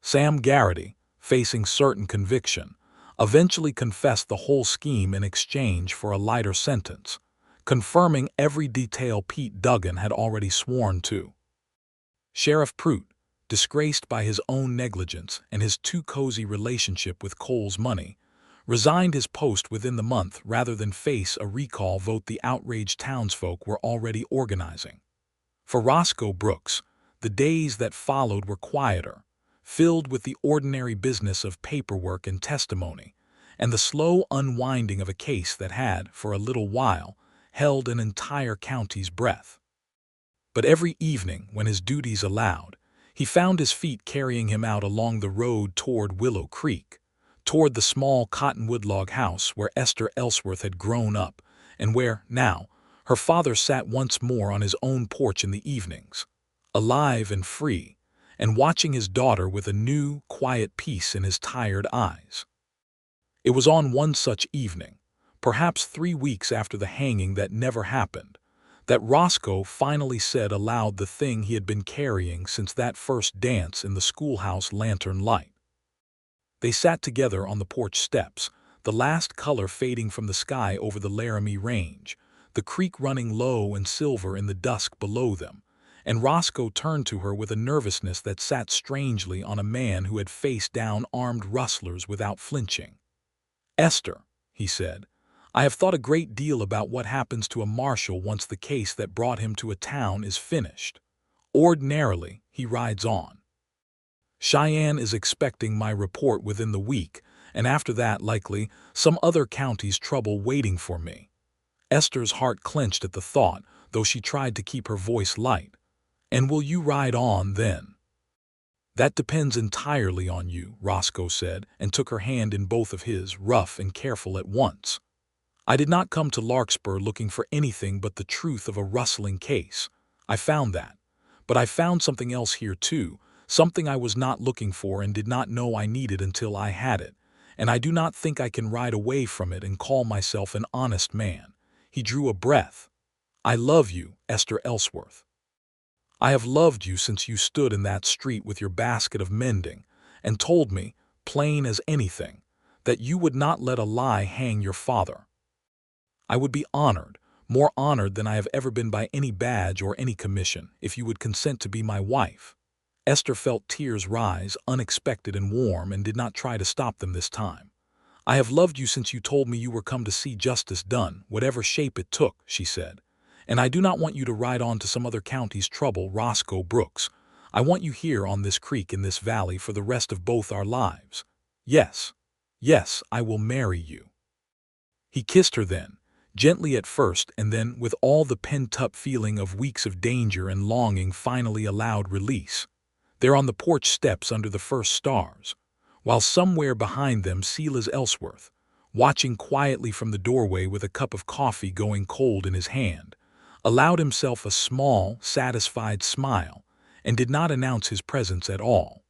Sam Garrity, facing certain conviction, eventually confessed the whole scheme in exchange for a lighter sentence, confirming every detail Pete Duggan had already sworn to. Sheriff Pruitt, disgraced by his own negligence and his too cozy relationship with Cole's money, resigned his post within the month rather than face a recall vote the outraged townsfolk were already organizing. For Roscoe Brooks, the days that followed were quieter, filled with the ordinary business of paperwork and testimony, and the slow unwinding of a case that had, for a little while, held an entire county's breath. But every evening, when his duties allowed, he found his feet carrying him out along the road toward Willow Creek, toward the small cottonwood log house where Esther Ellsworth had grown up, and where, now, her father sat once more on his own porch in the evenings, alive and free, and watching his daughter with a new, quiet peace in his tired eyes. It was on one such evening, perhaps 3 weeks after the hanging that never happened, that Roscoe finally said aloud the thing he had been carrying since that first dance in the schoolhouse lantern light. They sat together on the porch steps, the last color fading from the sky over the Laramie Range, the creek running low and silver in the dusk below them, and Roscoe turned to her with a nervousness that sat strangely on a man who had faced down armed rustlers without flinching. "Esther," he said, "I have thought a great deal about what happens to a marshal once the case that brought him to a town is finished. Ordinarily, he rides on. Cheyenne is expecting my report within the week, and after that, likely, some other county's trouble waiting for me." Esther's heart clenched at the thought, though she tried to keep her voice light. "And will you ride on, then?" "That depends entirely on you," Roscoe said, and took her hand in both of his, rough and careful at once. "I did not come to Larkspur looking for anything but the truth of a rustling case. I found that. But I found something else here too, something I was not looking for and did not know I needed until I had it, and I do not think I can ride away from it and call myself an honest man." He drew a breath. "I love you, Esther Ellsworth. I have loved you since you stood in that street with your basket of mending and told me, plain as anything, that you would not let a lie hang your father. I would be honored, more honored than I have ever been by any badge or any commission, if you would consent to be my wife." Esther felt tears rise, unexpected and warm, and did not try to stop them this time. "I have loved you since you told me you were come to see justice done, whatever shape it took," she said. "And I do not want you to ride on to some other county's trouble, Roscoe Brooks. I want you here on this creek in this valley for the rest of both our lives. Yes, yes, I will marry you." He kissed her then, gently at first, and then, with all the pent-up feeling of weeks of danger and longing finally allowed release. There on the porch steps under the first stars, while somewhere behind them Silas Ellsworth, watching quietly from the doorway with a cup of coffee going cold in his hand, allowed himself a small, satisfied smile, and did not announce his presence at all.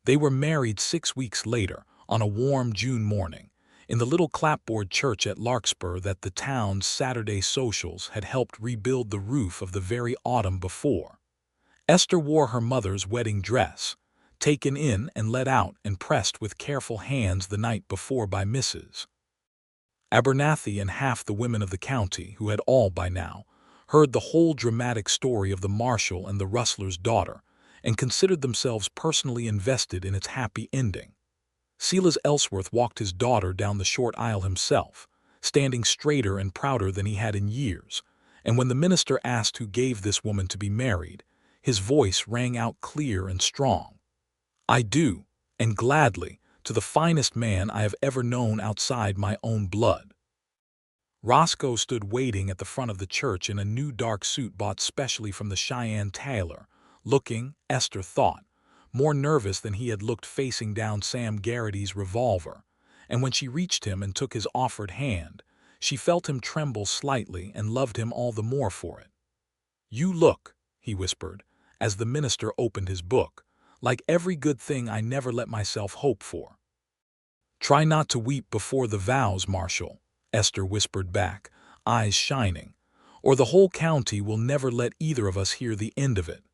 They were married 6 weeks later, on a warm June morning, in the little clapboard church at Larkspur that the town's Saturday socials had helped rebuild the roof of the very autumn before. Esther wore her mother's wedding dress, taken in and let out and pressed with careful hands the night before by Mrs. Abernathy and half the women of the county, who had all by now heard the whole dramatic story of the marshal and the rustler's daughter, and considered themselves personally invested in its happy ending. Silas Ellsworth walked his daughter down the short aisle himself, standing straighter and prouder than he had in years, and when the minister asked who gave this woman to be married, his voice rang out clear and strong. "I do, and gladly, to the finest man I have ever known outside my own blood." Roscoe stood waiting at the front of the church in a new dark suit bought specially from the Cheyenne tailor, looking, Esther thought, more nervous than he had looked facing down Sam Garrity's revolver, and when she reached him and took his offered hand, she felt him tremble slightly and loved him all the more for it. "You look," he whispered, as the minister opened his book, "like every good thing I never let myself hope for." "Try not to weep before the vows, Marshal," Esther whispered back, eyes shining, "or the whole county will never let either of us hear the end of it."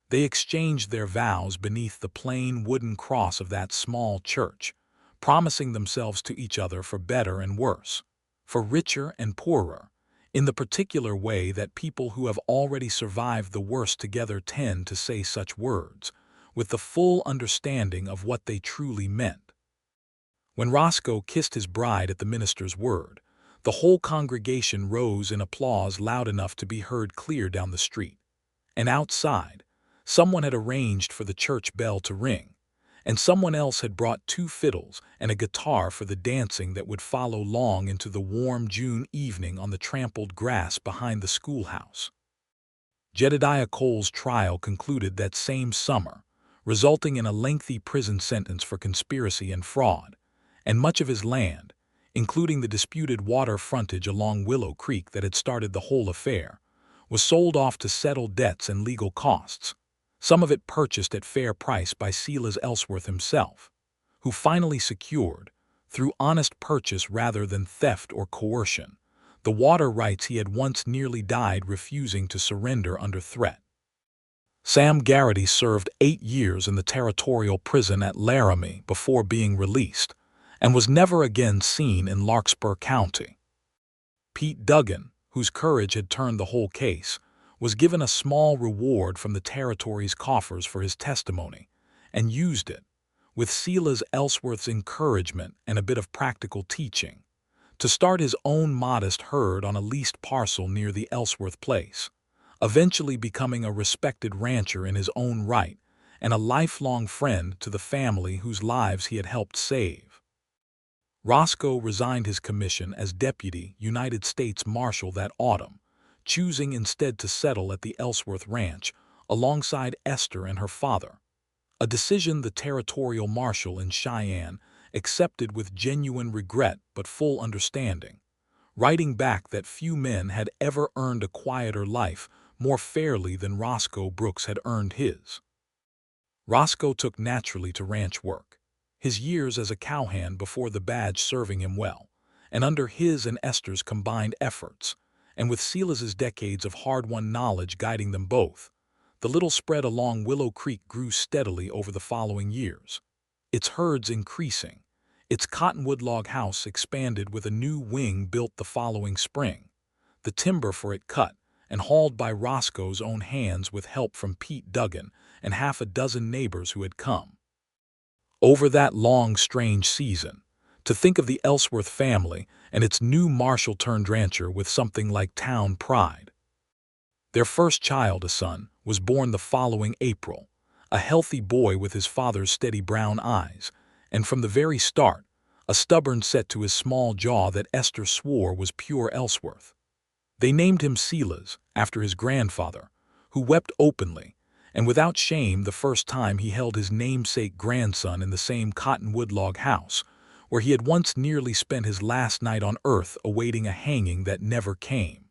They exchanged their vows beneath the plain wooden cross of that small church, promising themselves to each other for better and worse, for richer and poorer, in the particular way that people who have already survived the worst together tend to say such words, with the full understanding of what they truly meant. When Roscoe kissed his bride at the minister's word, the whole congregation rose in applause loud enough to be heard clear down the street. And outside, someone had arranged for the church bell to ring, and someone else had brought 2 fiddles and a guitar for the dancing that would follow long into the warm June evening on the trampled grass behind the schoolhouse. Jedediah Cole's trial concluded that same summer, resulting in a lengthy prison sentence for conspiracy and fraud, and much of his land, including the disputed water frontage along Willow Creek that had started the whole affair, was sold off to settle debts and legal costs, some of it purchased at fair price by Silas Ellsworth himself, who finally secured, through honest purchase rather than theft or coercion. The water rights he had once nearly died refusing to surrender under threat. Sam Garrity served 8 years in the territorial prison at Laramie before being released, and was never again seen in Larkspur County. Pete Duggan, whose courage had turned the whole case, was given a small reward from the territory's coffers for his testimony, and used it, with Silas Ellsworth's encouragement and a bit of practical teaching, to start his own modest herd on a leased parcel near the Ellsworth place, eventually becoming a respected rancher in his own right and a lifelong friend to the family whose lives he had helped save. Roscoe resigned his commission as Deputy United States Marshal that autumn, choosing instead to settle at the Ellsworth Ranch alongside Esther and her father, a decision the territorial marshal in Cheyenne accepted with genuine regret but full understanding, writing back that few men had ever earned a quieter life more fairly than Roscoe Brooks had earned his. Roscoe took naturally to ranch work, his years as a cowhand before the badge serving him well, and under his and Esther's combined efforts, and with Silas's decades of hard-won knowledge guiding them both, the little spread along Willow Creek grew steadily over the following years, its herds increasing, its cottonwood log house expanded with a new wing built the following spring, the timber for it cut and hauled by Roscoe's own hands with help from Pete Duggan and half a dozen neighbors who had come. Over that long, strange season, to think of the Ellsworth family and its new marshal-turned-rancher with something like town pride. Their first child, a son, was born the following April, a healthy boy with his father's steady brown eyes, and from the very start, a stubborn set to his small jaw that Esther swore was pure Ellsworth. They named him Silas, after his grandfather, who wept openly, and without shame the first time he held his namesake grandson in the same cottonwood log house, where he had once nearly spent his last night on earth awaiting a hanging that never came.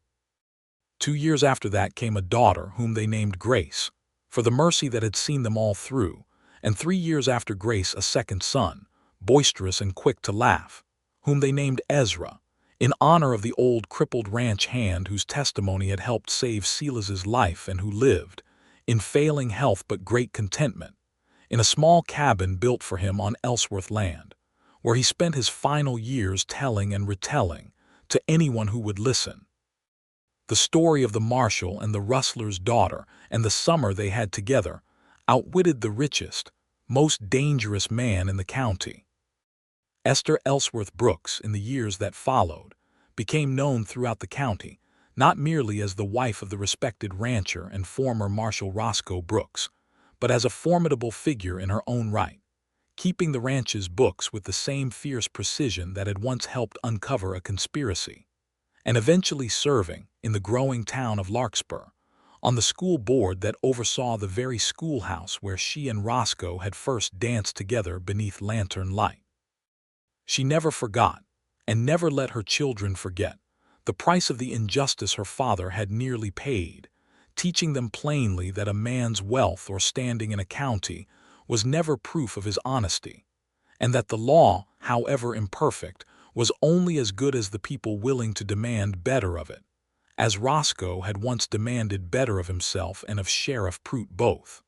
2 years after that came a daughter whom they named Grace, for the mercy that had seen them all through, and 3 years after Grace a second son, boisterous and quick to laugh, whom they named Ezra, in honor of the old crippled ranch hand whose testimony had helped save Silas's life and who lived, in failing health but great contentment, in a small cabin built for him on Ellsworth land, where he spent his final years telling and retelling, to anyone who would listen, the story of the marshal and the rustler's daughter and the summer they had together, outwitted the richest, most dangerous man in the county. Esther Ellsworth Brooks, in the years that followed, became known throughout the county, not merely as the wife of the respected rancher and former Marshal Roscoe Brooks, but as a formidable figure in her own right, keeping the ranch's books with the same fierce precision that had once helped uncover a conspiracy, and eventually serving, in the growing town of Larkspur, on the school board that oversaw the very schoolhouse where she and Roscoe had first danced together beneath lantern light. She never forgot, and never let her children forget, the price of the injustice her father had nearly paid, teaching them plainly that a man's wealth or standing in a county was never proof of his honesty, and that the law, however imperfect, was only as good as the people willing to demand better of it, as Roscoe had once demanded better of himself and of Sheriff Prout both.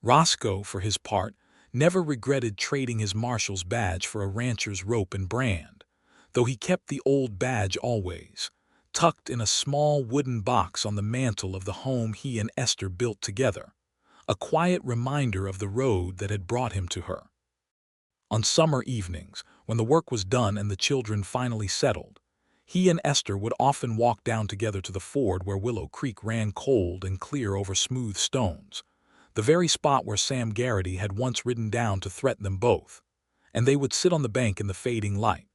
Roscoe, for his part, never regretted trading his marshal's badge for a rancher's rope and brand, though he kept the old badge always, tucked in a small wooden box on the mantel of the home he and Esther built together, a quiet reminder of the road that had brought him to her. On summer evenings, when the work was done and the children finally settled, he and Esther would often walk down together to the ford where Willow Creek ran cold and clear over smooth stones, the very spot where Sam Garrity had once ridden down to threaten them both, and they would sit on the bank in the fading light,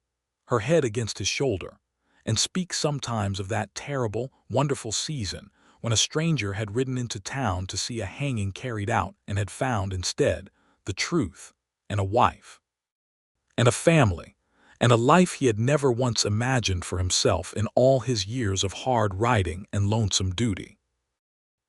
her head against his shoulder, and speak sometimes of that terrible, wonderful season when a stranger had ridden into town to see a hanging carried out and had found, instead, the truth, and a wife, and a family, and a life he had never once imagined for himself in all his years of hard riding and lonesome duty.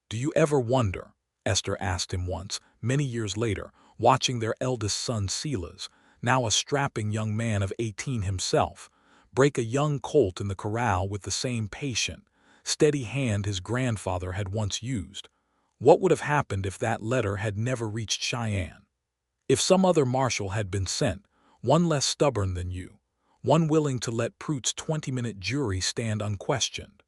"Do you ever wonder," Esther asked him once, many years later, watching their eldest son Silas, now a strapping young man of 18 himself, break a young colt in the corral with the same patient, steady hand his grandfather had once used? What would have happened if that letter had never reached Cheyenne? If some other marshal had been sent, one less stubborn than you, one willing to let Prute's 20-minute jury stand unquestioned?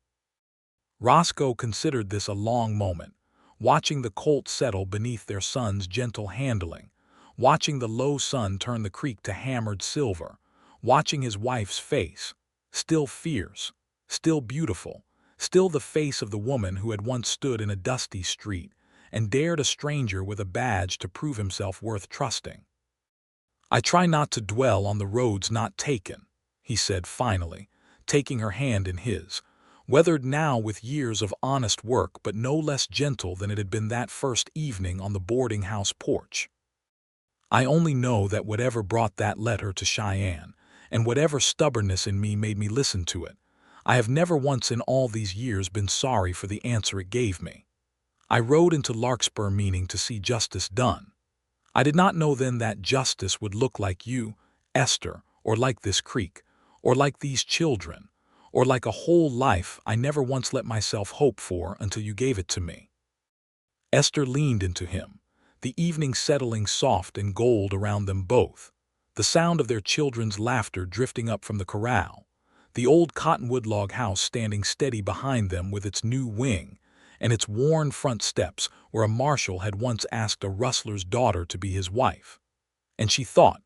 Roscoe considered this a long moment, watching the colt settle beneath their son's gentle handling, watching the low sun turn the creek to hammered silver, watching his wife's face, still fierce, still beautiful, still the face of the woman who had once stood in a dusty street and dared a stranger with a badge to prove himself worth trusting. "I try not to dwell on the roads not taken," he said finally, taking her hand in his, weathered now with years of honest work but no less gentle than it had been that first evening on the boarding-house porch. "I only know that whatever brought that letter to Cheyenne, and whatever stubbornness in me made me listen to it, I have never once in all these years been sorry for the answer it gave me. I rode into Larkspur meaning to see justice done. I did not know then that justice would look like you, Esther, or like this creek, or like these children, or like a whole life I never once let myself hope for until you gave it to me." Esther leaned into him, the evening settling soft and gold around them both, the sound of their children's laughter drifting up from the corral, the old cottonwood log house standing steady behind them with its new wing, and its worn front steps where a marshal had once asked a rustler's daughter to be his wife. And she thought,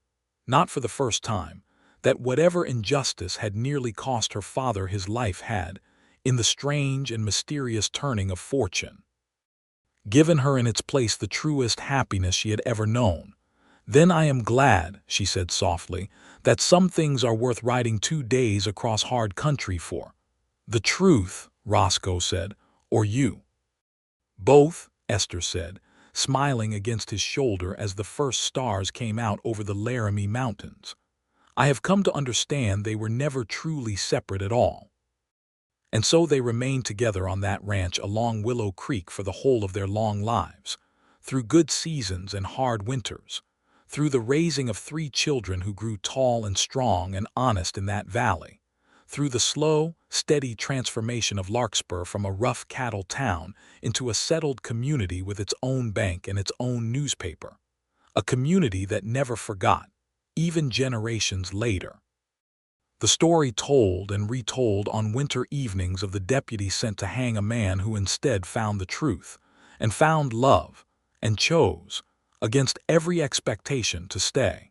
not for the first time, that whatever injustice had nearly cost her father his life had, in the strange and mysterious turning of fortune, given her in its place the truest happiness she had ever known. "Then I am glad," she said softly, "that some things are worth riding 2 days across hard country for." "The truth," Roscoe said, "or you?" "Both," Esther said, smiling against his shoulder as the first stars came out over the Laramie Mountains. "I have come to understand they were never truly separate at all." And so they remained together on that ranch along Willow Creek for the whole of their long lives, through good seasons and hard winters, through the raising of 3 children who grew tall and strong and honest in that valley, through the slow, steady transformation of Larkspur from a rough cattle town into a settled community with its own bank and its own newspaper, a community that never forgot, even generations later. The story told and retold on winter evenings of the deputy sent to hang a man who instead found the truth, and found love, and chose, against every expectation, to stay.